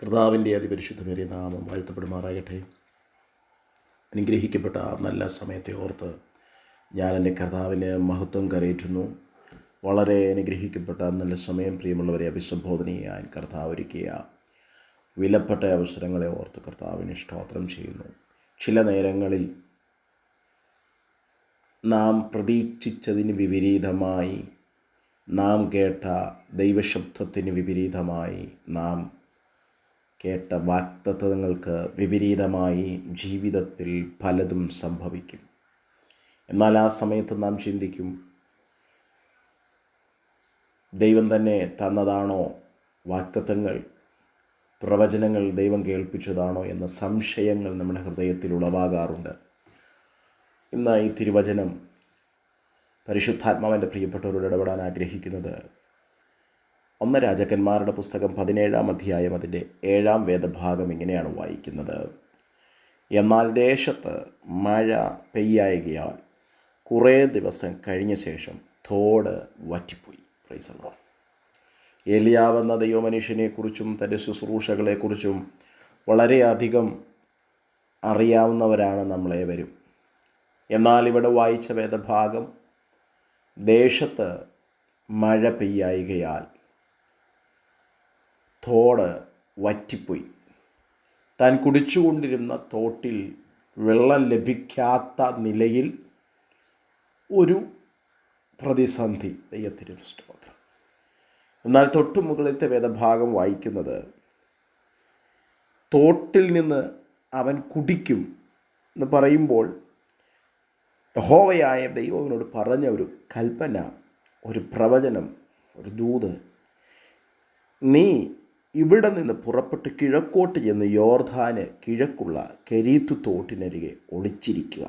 കർത്താവിൻ്റെ അതിപരിശുദ്ധമേറിയ നാമം വാഴ്ത്തപ്പെടുമാറാകട്ടെ. അനുഗ്രഹിക്കപ്പെട്ട ആ നല്ല സമയത്തെ ഓർത്ത് ഞാൻ എൻ്റെ കർത്താവിന് മഹത്വം കരയേറ്റുന്നു. വളരെ അനുഗ്രഹിക്കപ്പെട്ട നല്ല സമയം പ്രിയമുള്ളവരെ അഭിസംബോധന ചെയ്യാൻ കർത്താവ് ഒരുക്കിയ വിലപ്പെട്ട അവസരങ്ങളെ ഓർത്ത് കർത്താവിന് സ്തോത്രം ചെയ്യുന്നു. ചില നേരങ്ങളിൽ നാം പ്രതീക്ഷിച്ചതിന് വിപരീതമായി, നാം കേട്ട ദൈവശബ്ദത്തിന് വിപരീതമായി, നാം കേട്ട വാഗ്ദത്തങ്ങൾക്ക് വിപരീതമായി ജീവിതത്തിൽ പലതും സംഭവിക്കും. എന്നാൽ ആ സമയത്ത് നാം ചിന്തിക്കും, ദൈവം തന്നെ തന്നതാണോ വാഗ്ദത്തങ്ങൾ, പ്രവചനങ്ങൾ ദൈവം കേൾപ്പിച്ചതാണോ എന്ന സംശയങ്ങൾ നമ്മുടെ ഹൃദയത്തിൽ ഉളവാകാറുണ്ട്. ഇന്ന് ഈ തിരുവചനം പരിശുദ്ധാത്മാവിൻ്റെ പ്രിയപ്പെട്ടവരോട് ഇടപെടാൻ ആഗ്രഹിക്കുന്നത് 1 രാജാക്കന്മാരുടെ പുസ്തകം 17-ാം അധ്യായം അതിൻ്റെ 7-ാം വേദഭാഗം ഇങ്ങനെയാണ് വായിക്കുന്നത്. എന്നാൽ ദേശത്ത് മഴ പെയ്യായകയാൽ കുറേ ദിവസം കഴിഞ്ഞ ശേഷം തോട് വറ്റിപ്പോയി. Praise the Lord. ഏലിയാവ് എന്ന ദൈവമനുഷ്യനെക്കുറിച്ചും തൻ്റെ ശുശ്രൂഷകളെക്കുറിച്ചും വളരെയധികം അറിയാവുന്നവരാണ് നമ്മളേവരും. എന്നാൽ ഇവിടെ വായിച്ച വേദഭാഗം ദേശത്ത് മഴ പെയ്യായകയാൽ തോട് വറ്റിപ്പോയി. താൻ കുടിച്ചുകൊണ്ടിരുന്ന തോട്ടിൽ വെള്ളം ലഭിക്കാത്ത നിലയിൽ ഒരു പ്രതിസന്ധി. ദൈവത്തിന് സ്തോത്രം. എന്നാൽ തൊട്ടു മുകളിലത്തെ വേദഭാഗം വായിക്കുന്നത്, തോട്ടിൽ നിന്ന് അവൻ കുടിക്കും എന്ന് പറയുമ്പോൾ യഹോവയായ ദൈവത്തിനോട് പറഞ്ഞ ഒരു കൽപ്പന, ഒരു പ്രവചനം, ഒരു ദൂത്, നീ ഇവിടെ നിന്ന് പുറപ്പെട്ട് കിഴക്കോട്ട് ചെന്ന് യോർദാന് കിഴക്കുള്ള കെരീത്ത് തോട്ടിനരികെ ഒളിച്ചിരിക്കുക.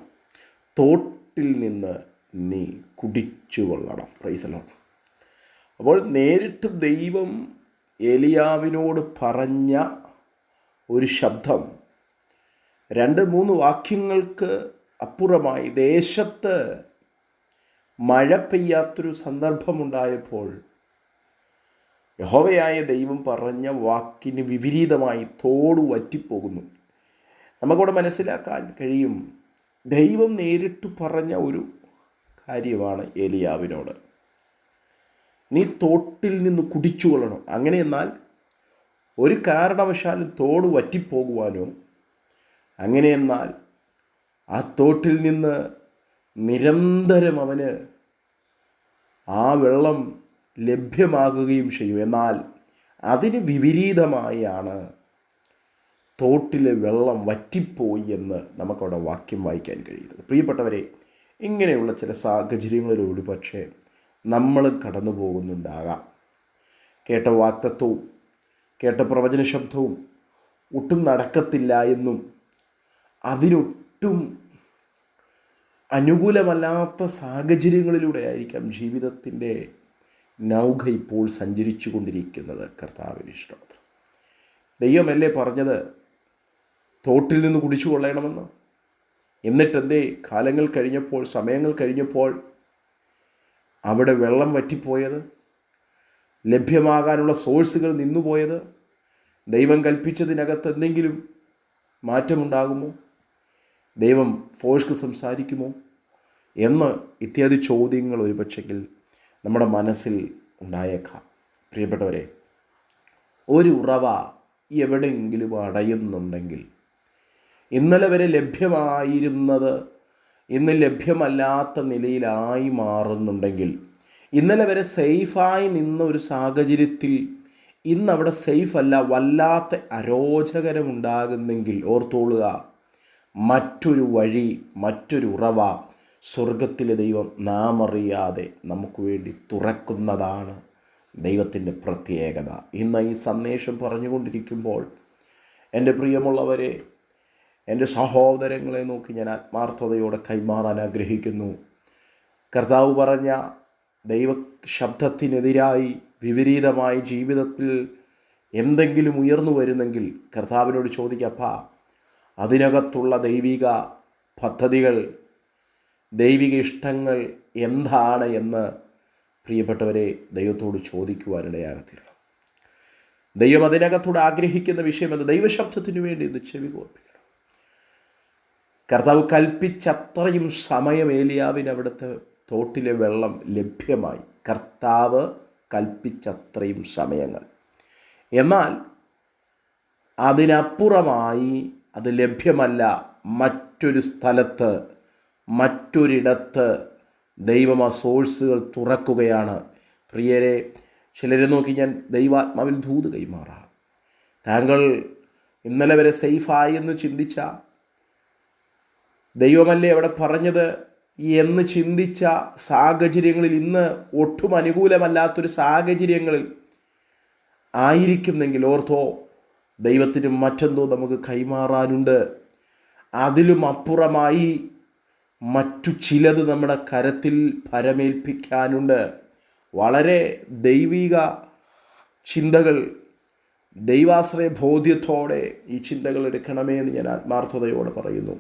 തോട്ടിൽ നിന്ന് നീ കുടിച്ചു കൊള്ളണം. Praise the Lord. അപ്പോൾ നേരിട്ട് ദൈവം ഏലിയാവിനോട് പറഞ്ഞ ഒരു ശബ്ദം 2-3 വാക്യങ്ങൾക്ക് അപ്പുറമായി ദേശത്ത് മഴ പെയ്യാത്തൊരു സന്ദർഭമുണ്ടായപ്പോൾ യഹോവയായ ദൈവം പറഞ്ഞ വാക്കിന് വിപരീതമായി തോട് വറ്റിപ്പോകുന്നു. നമുക്കവിടെ മനസ്സിലാക്കാൻ കഴിയും, ദൈവം നേരിട്ട് പറഞ്ഞ ഒരു കാര്യമാണ് ഏലിയാവിനോട്, നീ തോട്ടിൽ നിന്ന് കുടിച്ചു കൊള്ളണം. അങ്ങനെയെന്നാൽ ഒരു കാരണവശാലും തോട് വറ്റിപ്പോകുവാനോ, അങ്ങനെയെന്നാൽ ആ തോട്ടിൽ നിന്ന് നിരന്തരം അവന് ആ വെള്ളം ലഭ്യമാകുകയും ചെയ്യും. എന്നാൽ അതിന് വിപരീതമായാണ് തോട്ടിലെ വെള്ളം വറ്റിപ്പോയി എന്ന് നമുക്കവിടെ വാക്യം വായിക്കാൻ കഴിയുന്നത്. പ്രിയപ്പെട്ടവരെ, ഇങ്ങനെയുള്ള ചില സാഹചര്യങ്ങളിലൂടെ പക്ഷേ നമ്മൾ കടന്നു പോകുന്നുണ്ടാകാം. കേട്ട വാഗ്ദത്തവും കേട്ട പ്രവചന ശബ്ദവും ഒട്ടും നടക്കത്തില്ല എന്നും അതിനൊട്ടും അനുകൂലമല്ലാത്ത സാഹചര്യങ്ങളിലൂടെ ആയിരിക്കാം ജീവിതത്തിൻ്റെ നൗക ഇപ്പോൾ സഞ്ചരിച്ചു കൊണ്ടിരിക്കുന്നത്. കർത്താവിന് ഇഷ്ടം. ദൈവമല്ലേ പറഞ്ഞത് തോട്ടിൽ നിന്ന് കുടിച്ചു കൊള്ളണമെന്ന്? എന്നിട്ടെന്തേ കാലങ്ങൾ കഴിഞ്ഞപ്പോൾ, സമയങ്ങൾ കഴിഞ്ഞപ്പോൾ അവിടെ വെള്ളം വറ്റിപ്പോയത്? ലഭ്യമാകാനുള്ള സോഴ്സുകൾ നിന്നുപോയത്? ദൈവം കൽപ്പിച്ചതിനകത്ത് എന്തെങ്കിലും മാറ്റമുണ്ടാകുമോ? ദൈവം ഫോഴ്സ്ക്ക് സംസാരിക്കുമോ എന്ന് ഇത്യാദി ചോദ്യങ്ങൾ ഒരു പക്ഷെങ്കിൽ നമ്മുടെ മനസ്സിൽ ഉണ്ടായേക്കാം. പ്രിയപ്പെട്ടവരെ, ഒരു ഉറവ എവിടെയെങ്കിലും അടയുന്നുണ്ടെങ്കിൽ, ഇന്നലെ വരെ ലഭ്യമായിരുന്നത് ഇന്ന് ലഭ്യമല്ലാത്ത നിലയിലായി മാറുന്നുണ്ടെങ്കിൽ, ഇന്നലെ വരെ സേഫായി നിന്ന ഒരു സാഹചര്യത്തിൽ ഇന്നവിടെ സേഫല്ല, വല്ലാത്ത അരോചകരമുണ്ടാകുന്നെങ്കിൽ ഓർത്തോളുക, മറ്റൊരു വഴി, മറ്റൊരു ഉറവ സ്വർഗത്തിലെ ദൈവം നാം അറിയാതെ നമുക്ക് വേണ്ടി തുറക്കുന്നതാണ് ദൈവത്തിൻ്റെ പ്രത്യേകത. ഇന്ന് ഈ സന്ദേശം പറഞ്ഞുകൊണ്ടിരിക്കുമ്പോൾ എൻ്റെ പ്രിയമുള്ളവരെ, എൻ്റെ സഹോദരങ്ങളെ നോക്കി ഞാൻ ആത്മാർത്ഥതയോടെ കൈമാറാൻ ആഗ്രഹിക്കുന്നു. കർത്താവ് പറഞ്ഞ ദൈവ ശബ്ദത്തിനെതിരായി വിപരീതമായി ജീവിതത്തിൽ എന്തെങ്കിലും ഉയർന്നു വരുന്നെങ്കിൽ കർത്താവിനോട് ചോദിക്കപ്പാ, അതിനകത്തുള്ള ദൈവിക പദ്ധതികൾ, ദൈവിക ഇഷ്ടങ്ങൾ എന്താണ് എന്ന് പ്രിയപ്പെട്ടവരെ ദൈവത്തോട് ചോദിക്കുവാനിടയാകത്തില്ല. ദൈവം അതിനകത്തൂടെ ആഗ്രഹിക്കുന്ന വിഷയമെന്ന് ദൈവശബ്ദത്തിന് വേണ്ടി ഇത് ചെവി കോർപ്പിക്കണം. കർത്താവ് കൽപ്പിച്ചത്രയും സമയം ഏലിയാവിന് അവിടുത്തെ തോട്ടിലെ വെള്ളം ലഭ്യമായി. കർത്താവ് കൽപ്പിച്ചത്രയും സമയങ്ങൾ. എന്നാൽ അതിനപ്പുറമായി അത് ലഭ്യമല്ല. മറ്റൊരു സ്ഥലത്ത്, മറ്റൊരിടത്ത് ദൈവം ആ സോഴ്സുകൾ തുറക്കുകയാണ്. പ്രിയരെ, ചിലരെ നോക്കി ഞാൻ ദൈവാത്മാവിൽ ദൂത് കൈമാറാം. താങ്കൾ ഇന്നലെ വരെ സേഫായി എന്ന് ചിന്തിച്ച, ദൈവമല്ലേ അവിടെ പറഞ്ഞത് എന്ന് ചിന്തിച്ച സാഹചര്യങ്ങളിൽ ഇന്ന് ഒട്ടും അനുകൂലമല്ലാത്തൊരു സാഹചര്യങ്ങളിൽ ആയിരിക്കുന്നെങ്കിൽ ഓർത്തോ, ദൈവത്തിന് മറ്റെന്തോ നമുക്ക് കൈമാറാനുണ്ട്. അതിലും അപ്പുറമായി മറ്റു ചിലത് നമ്മുടെ കരത്തിൽ ഫലമേൽപ്പിക്കാനുണ്ട്. വളരെ ദൈവിക ചിന്തകൾ, ദൈവാശ്രയ ബോധ്യത്തോടെ ഈ ചിന്തകൾ എടുക്കണമേ എന്ന് ഞാൻ ആത്മാർത്ഥതയോടെ പറയുന്നു.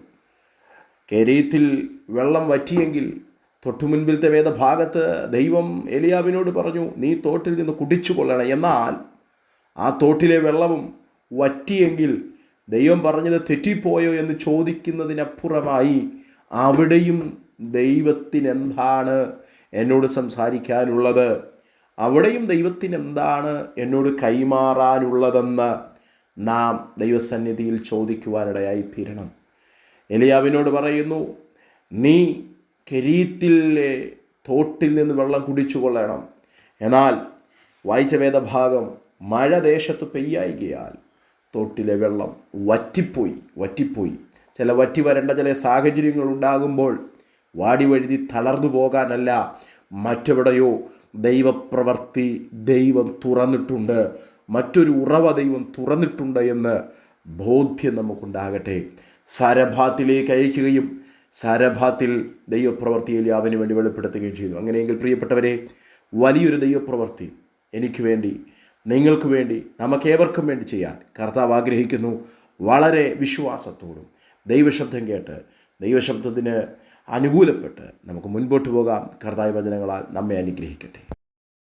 കെരീത്തിൽ വെള്ളം വറ്റിയെങ്കിൽ തൊട്ടുമുൻപിലത്തെ വേദഭാഗത്ത് ദൈവം ഏലിയാവിനോട് പറഞ്ഞു, നീ തോട്ടിൽ നിന്ന് കുടിച്ചു കൊള്ളണം. എന്നാൽ ആ തോട്ടിലെ വെള്ളവും വറ്റിയെങ്കിൽ ദൈവം പറഞ്ഞത് തെറ്റിപ്പോയോ എന്ന് ചോദിക്കുന്നതിനപ്പുറമായി അവിടെയും ദൈവത്തിന് എന്താണ് എന്നോട് സംസാരിക്കാനുള്ളത്, അവിടെയും ദൈവത്തിന് എന്താണ് എന്നോട് കൈമാറാനുള്ളതെന്ന് നാം ദൈവസന്നിധിയിൽ ചോദിക്കുവാനിടയായി തീരണം. ഏലിയാവിനോട് പറയുന്നു, നീ കെരീത്തിലെ തോട്ടിൽ നിന്ന് വെള്ളം കുടിച്ചു കൊള്ളണം. എന്നാൽ വായിച്ച വേദഭാഗം, മഴ ദേശത്ത് പെയ്യായികയാൽ തോട്ടിലെ വെള്ളം വറ്റിപ്പോയി. ചില വറ്റി വരേണ്ട ചില സാഹചര്യങ്ങൾ ഉണ്ടാകുമ്പോൾ വാടി വഴുതി തളർന്നു പോകാനല്ല, മറ്റെവിടെയോ ദൈവപ്രവർത്തി ദൈവം തുറന്നിട്ടുണ്ട്, മറ്റൊരു ഉറവ ദൈവം തുറന്നിട്ടുണ്ട് എന്ന് ബോധ്യം നമുക്കുണ്ടാകട്ടെ. സാരഭാത്തിലേക്ക് അയക്കുകയും സാരഭാത്തിൽ ദൈവപ്രവർത്തിയിൽ അവന് വേണ്ടി വെളിപ്പെടുത്തുകയും ചെയ്തു. അങ്ങനെയെങ്കിൽ പ്രിയപ്പെട്ടവരെ, വലിയൊരു ദൈവപ്രവർത്തി എനിക്ക് വേണ്ടി, നിങ്ങൾക്ക് വേണ്ടി, നമുക്കേവർക്കും വേണ്ടി ചെയ്യാൻ കർത്താവ് ആഗ്രഹിക്കുന്നു. വളരെ വിശ്വാസത്തോടും ദൈവശബ്ദം കേട്ട് ദൈവശബ്ദത്തിന് അനുകൂലപ്പെട്ട് നമുക്ക് മുൻപോട്ട് പോകാം. കർത്താവ് വചനങ്ങളാൽ നമ്മെ അനുഗ്രഹിക്കട്ടെ.